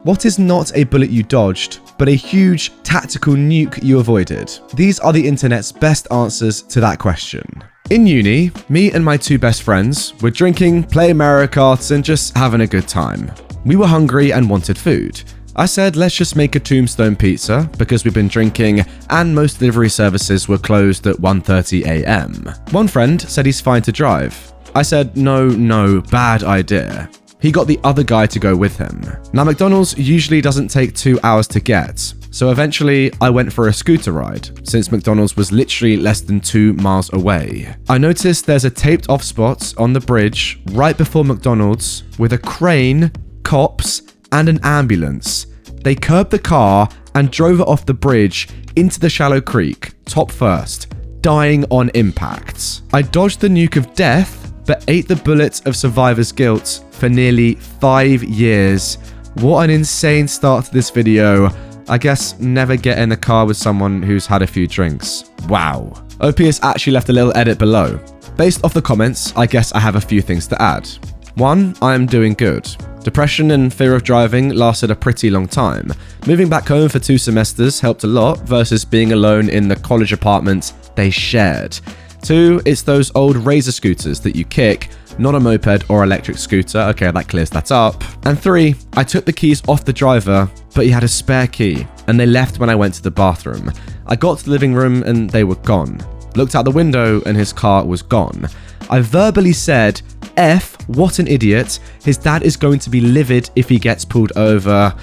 What is not a bullet you dodged, but a huge tactical nuke you avoided? These are the internet's best answers to that question. In uni, me and my two best friends were drinking, playing Mario Kart, and just having a good time. We were hungry and wanted food. I said, let's just make a tombstone pizza because we've been drinking and most delivery services were closed at 1:30 a.m. One friend said he's fine to drive. I said, no, bad idea. He got the other guy to go with him. Now, McDonald's usually doesn't take 2 hours to get, so eventually I went for a scooter ride, since McDonald's was literally less than 2 miles away. I noticed there's a taped off spot on the bridge right before McDonald's with a crane, cops, and an ambulance. They curbed the car and drove it off the bridge into the shallow creek, top first, dying on impact. I dodged the nuke of death, but ate the bullet of survivor's guilt for nearly 5 years. What an insane start to this video. I guess never get in the car with someone who's had a few drinks. Wow. OPS actually left a little edit below. Based off the comments, I guess I have a few things to add. 1, I am doing good. Depression and fear of driving lasted a pretty long time. Moving back home for 2 semesters helped a lot versus being alone in the college apartment they shared. 2, it's those old Razor scooters that you kick, not a moped or electric scooter. Okay, that clears that up. And 3, I took the keys off the driver, but he had a spare key, and they left when I went to the bathroom. I got to the living room and they were gone. Looked out the window and his car was gone. I verbally said, F, what an idiot. His dad is going to be livid if he gets pulled over.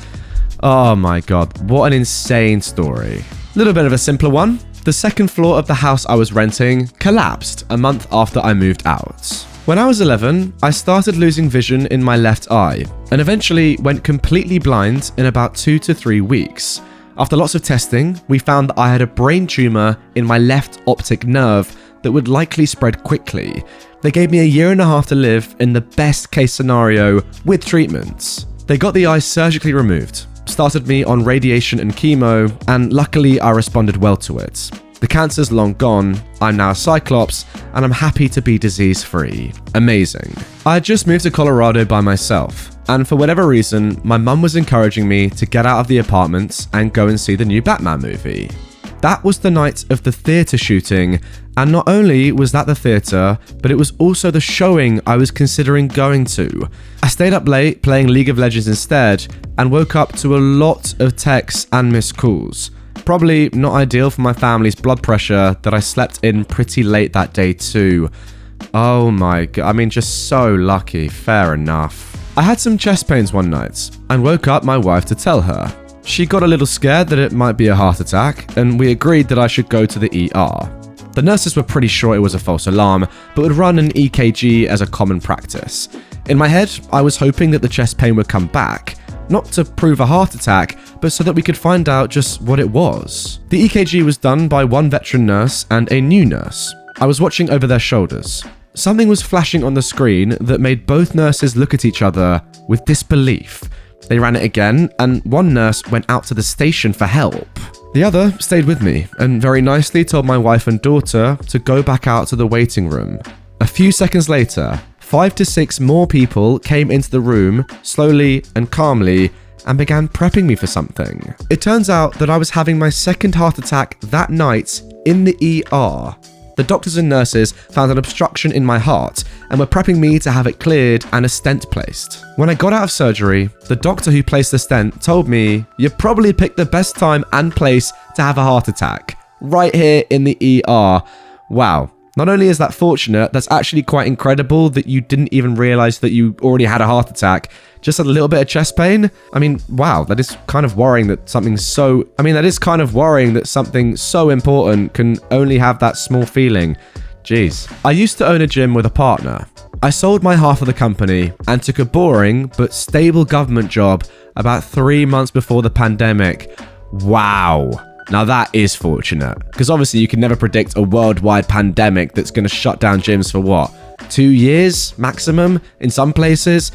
Oh my god, what an insane story. Little bit of a simpler one. The second floor of the house I was renting collapsed a month after I moved out. When I was 11, I started losing vision in my left eye and eventually went completely blind in about 2 to 3 weeks. After lots of testing, we found that I had a brain tumor in my left optic nerve that would likely spread quickly. They gave me 1.5 years to live in the best case scenario with treatments. They got the eye surgically removed, started me on radiation and chemo, and luckily I responded well to it. The cancer's long gone, I'm now a Cyclops, and I'm happy to be disease-free. Amazing. I had just moved to Colorado by myself, and for whatever reason, my mum was encouraging me to get out of the apartment and go and see the new Batman movie. That was the night of the theatre shooting, and not only was that the theatre, but it was also the showing I was considering going to. I stayed up late playing League of Legends instead, and woke up to a lot of texts and missed calls. Probably not ideal for my family's blood pressure that I slept in pretty late that day too. Oh my god, I mean, just so lucky, fair enough. I had some chest pains one night, and woke up my wife to tell her. She got a little scared that it might be a heart attack, and we agreed that I should go to the ER. The nurses were pretty sure it was a false alarm, but would run an EKG as a common practice. In my head, I was hoping that the chest pain would come back, not to prove a heart attack, but so that we could find out just what it was. The EKG was done by one veteran nurse and a new nurse. I was watching over their shoulders. Something was flashing on the screen that made both nurses look at each other with disbelief. They ran it again, and one nurse went out to the station for help. The other stayed with me, and very nicely told my wife and daughter to go back out to the waiting room. A few seconds later, 5 to 6 more people came into the room, slowly and calmly, and began prepping me for something. It turns out that I was having my second heart attack that night in the ER. The doctors and nurses found an obstruction in my heart and were prepping me to have it cleared and a stent placed. When I got out of surgery, the doctor who placed the stent told me, "You probably picked the best time and place to have a heart attack. Right here in the ER." Wow. Not only is that fortunate, that's actually quite incredible that you didn't even realize that you already had a heart attack. Just a little bit of chest pain? I mean, wow, that is kind of worrying that something so important can only have that small feeling. Jeez. I used to own a gym with a partner. I sold my half of the company and took a boring but stable government job about 3 months before the pandemic. Wow. Now that is fortunate, because obviously you can never predict a worldwide pandemic that's going to shut down gyms for what, 2 years maximum in some places?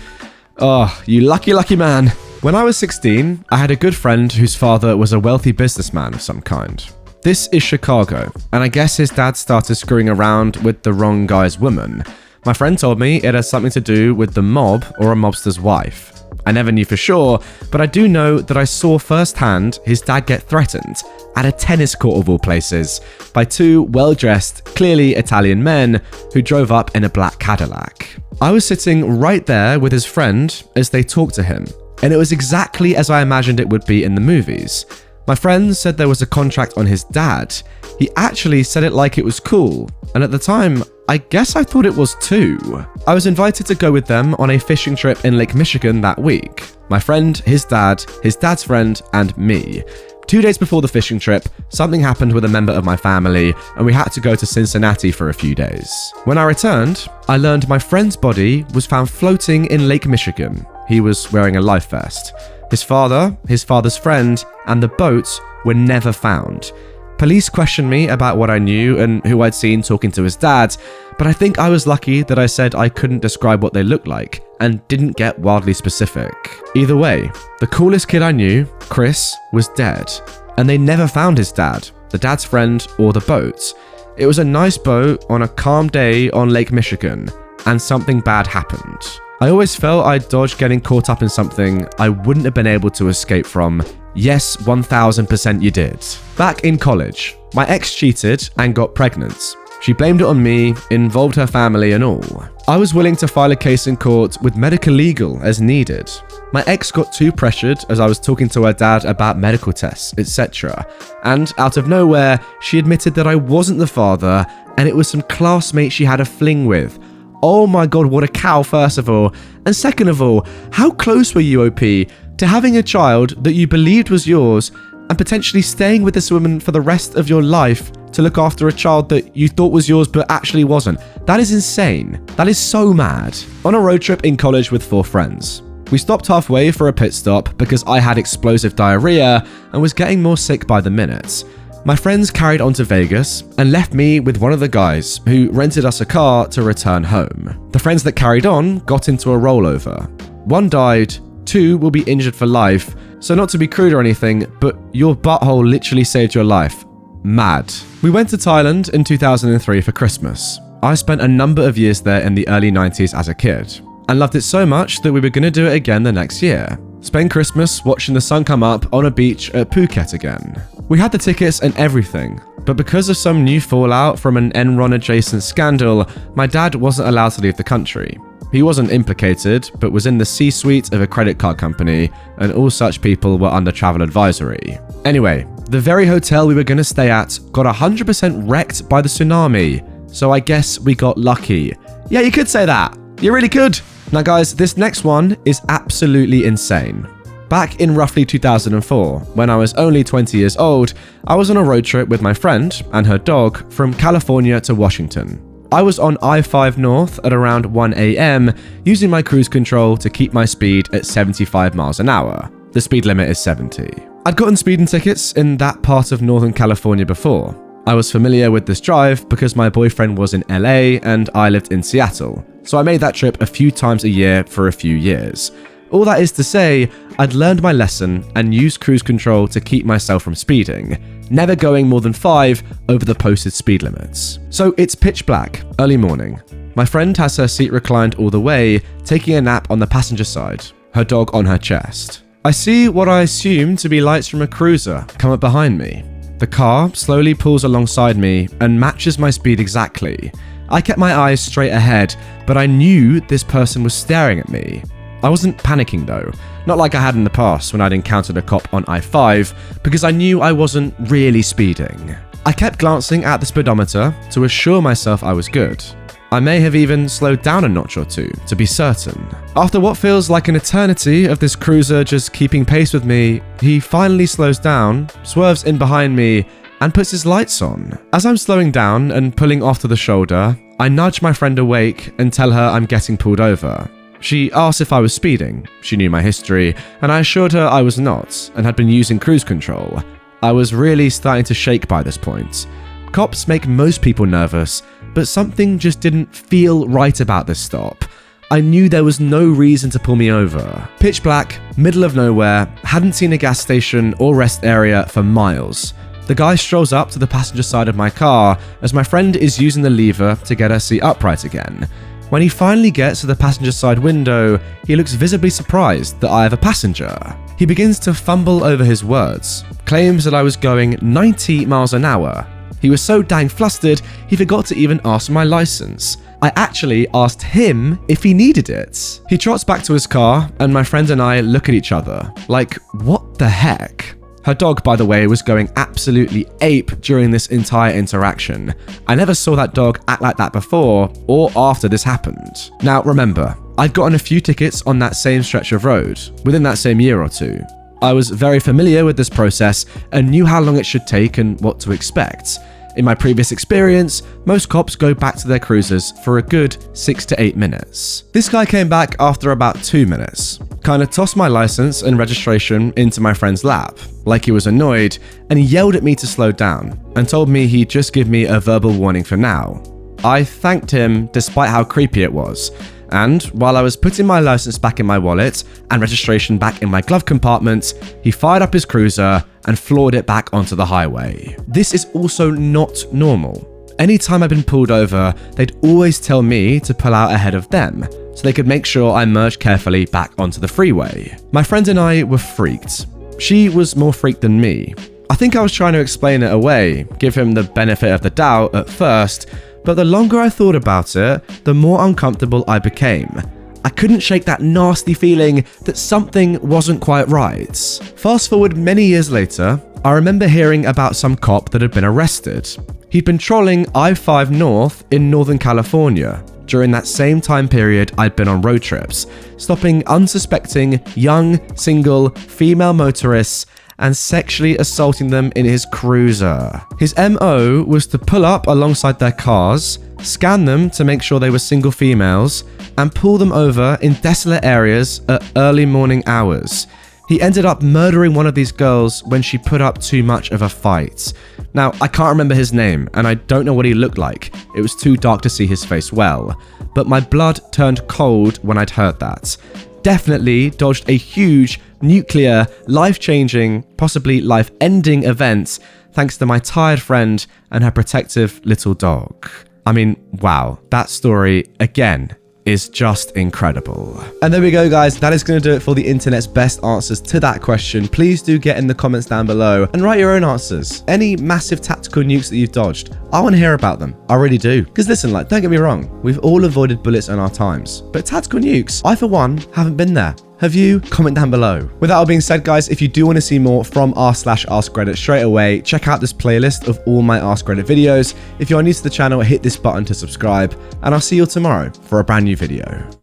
Oh, you lucky, lucky man. When I was 16, I had a good friend whose father was a wealthy businessman of some kind. This is Chicago, and I guess his dad started screwing around with the wrong guy's woman. My friend told me it has something to do with the mob or a mobster's wife. I never knew for sure, but I do know that I saw firsthand his dad get threatened at a tennis court of all places by two well-dressed, clearly Italian men who drove up in a black Cadillac. I was sitting right there with his friend as they talked to him, and it was exactly as I imagined it would be in the movies. My friend said there was a contract on his dad. He actually said it like it was cool, and at the time, I guess I thought it was too. I was invited to go with them on a fishing trip in Lake Michigan that week. My friend, his dad's friend, and me. 2 days before the fishing trip, something happened with a member of my family, and we had to go to Cincinnati for a few days. When I returned, I learned my friend's body was found floating in Lake Michigan. He was wearing a life vest. His father, his father's friend, and the boat were never found. Police questioned me about what I knew and who I'd seen talking to his dad, but I think I was lucky that I said I couldn't describe what they looked like and didn't get wildly specific. Either way, the coolest kid I knew, Chris, was dead, and they never found his dad, the dad's friend, or the boat. It was a nice boat on a calm day on Lake Michigan, and something bad happened. I always felt I'd dodged getting caught up in something I wouldn't have been able to escape from. Yes, 1000% you did. Back in college, my ex cheated and got pregnant. She blamed it on me, involved her family and all. I was willing to file a case in court with medical legal as needed. My ex got too pressured as I was talking to her dad about medical tests, etc. And out of nowhere, she admitted that I wasn't the father and it was some classmate she had a fling with. Oh my god, what a cow, first of all. And second of all, how close were you, OP, to having a child that you believed was yours and potentially staying with this woman for the rest of your life to look after a child that you thought was yours but actually wasn't? That is insane. That is so mad. On a road trip in college with 4 friends. We stopped halfway for a pit stop because I had explosive diarrhea and was getting more sick by the minute. My friends carried on to Vegas and left me with one of the guys who rented us a car to return home. The friends that carried on got into a rollover. 1 died, 2 will be injured for life, so not to be crude or anything, but your butthole literally saved your life. Mad. We went to Thailand in 2003 for Christmas. I spent a number of years there in the early 90s as a kid, and loved it so much that we were going to do it again the next year. Spend Christmas watching the sun come up on a beach at Phuket again. We had the tickets and everything, but because of some new fallout from an Enron-adjacent scandal, my dad wasn't allowed to leave the country. He wasn't implicated, but was in the C-suite of a credit card company, and all such people were under travel advisory. Anyway, the very hotel we were going to stay at got 100% wrecked by the tsunami, so I guess we got lucky. Yeah, you could say that. You really could. Now guys, this next one is absolutely insane. Back in roughly 2004, when I was only 20 years old, I was on a road trip with my friend and her dog from California to Washington. I was on I-5 North at around 1 a.m. using my cruise control to keep my speed at 75 miles an hour. The speed limit is 70. I'd gotten speeding tickets in that part of Northern California before. I was familiar with this drive because my boyfriend was in LA and I lived in Seattle, so I made that trip a few times a year for a few years. All that is to say, I'd learned my lesson and used cruise control to keep myself from speeding, never going more than 5 over the posted speed limits. So it's pitch black, early morning. My friend has her seat reclined all the way, taking a nap on the passenger side, her dog on her chest. I see what I assume to be lights from a cruiser come up behind me. The car slowly pulls alongside me and matches my speed exactly. I kept my eyes straight ahead, but I knew this person was staring at me. I wasn't panicking though, not like I had in the past when I'd encountered a cop on I-5, because I knew I wasn't really speeding. I kept glancing at the speedometer to assure myself I was good. I may have even slowed down a notch or two, to be certain. After what feels like an eternity of this cruiser just keeping pace with me, he finally slows down, swerves in behind me, and puts his lights on. As I'm slowing down and pulling off to the shoulder, I nudge my friend awake and tell her I'm getting pulled over. She asked if I was speeding. She knew my history, and I assured her I was not and had been using cruise control. I was really starting to shake by this point. Cops make most people nervous, but something just didn't feel right about this stop. I knew there was no reason to pull me over. Pitch black, middle of nowhere, hadn't seen a gas station or rest area for miles. The guy strolls up to the passenger side of my car as my friend is using the lever to get her seat upright again. When he finally gets to the passenger side window, he looks visibly surprised that I have a passenger. He begins to fumble over his words, claims that I was going 90 miles an hour. He was so dang flustered, he forgot to even ask my license. I actually asked him if he needed it. He trots back to his car, and my friend and I look at each other, like, what the heck? Her dog, by the way, was going absolutely ape during this entire interaction. I never saw that dog act like that before or after this happened. Now remember, I'd gotten a few tickets on that same stretch of road within that same year or two. I was very familiar with this process and knew how long it should take and what to expect. In my previous experience, most cops go back to their cruisers for a good 6 to 8 minutes. This guy came back after about 2 minutes, kind of tossed my license and registration into my friend's lap, like he was annoyed, and he yelled at me to slow down and told me he'd just give me a verbal warning for now. I thanked him despite how creepy it was, and while I was putting my license back in my wallet and registration back in my glove compartment, he fired up his cruiser and floored it back onto the highway. This is also not normal. Anytime I've been pulled over, they'd always tell me to pull out ahead of them, so they could make sure I merged carefully back onto the freeway. My friend and I were freaked. She was more freaked than me. I think I was trying to explain it away, give him the benefit of the doubt at first, but the longer I thought about it, the more uncomfortable I became. I couldn't shake that nasty feeling that something wasn't quite right. Fast forward many years later, I remember hearing about some cop that had been arrested. He'd been trolling I-5 North in Northern California. During that same time period, I'd been on road trips, stopping unsuspecting, young, single, female motorists and sexually assaulting them in his cruiser. His MO was to pull up alongside their cars, scan them to make sure they were single females, and pull them over in desolate areas at early morning hours. He ended up murdering one of these girls when she put up too much of a fight. Now, I can't remember his name, and I don't know what he looked like. It was too dark to see his face well, but my blood turned cold when I'd heard that. Definitely dodged a huge, nuclear, life-changing, possibly life-ending event thanks to my tired friend and her protective little dog. I mean, wow, that story, again, is just incredible. And there we go, guys. That is going to do it for the internet's best answers to that question. Please do get in the comments down below and write your own answers. Any massive tactical nukes that you've dodged, I want to hear about them. I really do. Because listen, like, don't get me wrong, we've all avoided bullets in our times, but tactical nukes, I for one haven't been there. Have you? Comment down below. With that all being said, guys, if you do want to see more from r/AskReddit straight away, check out this playlist of all my AskReddit videos. If you're new to the channel, hit this button to subscribe, and I'll see you tomorrow for a brand new video.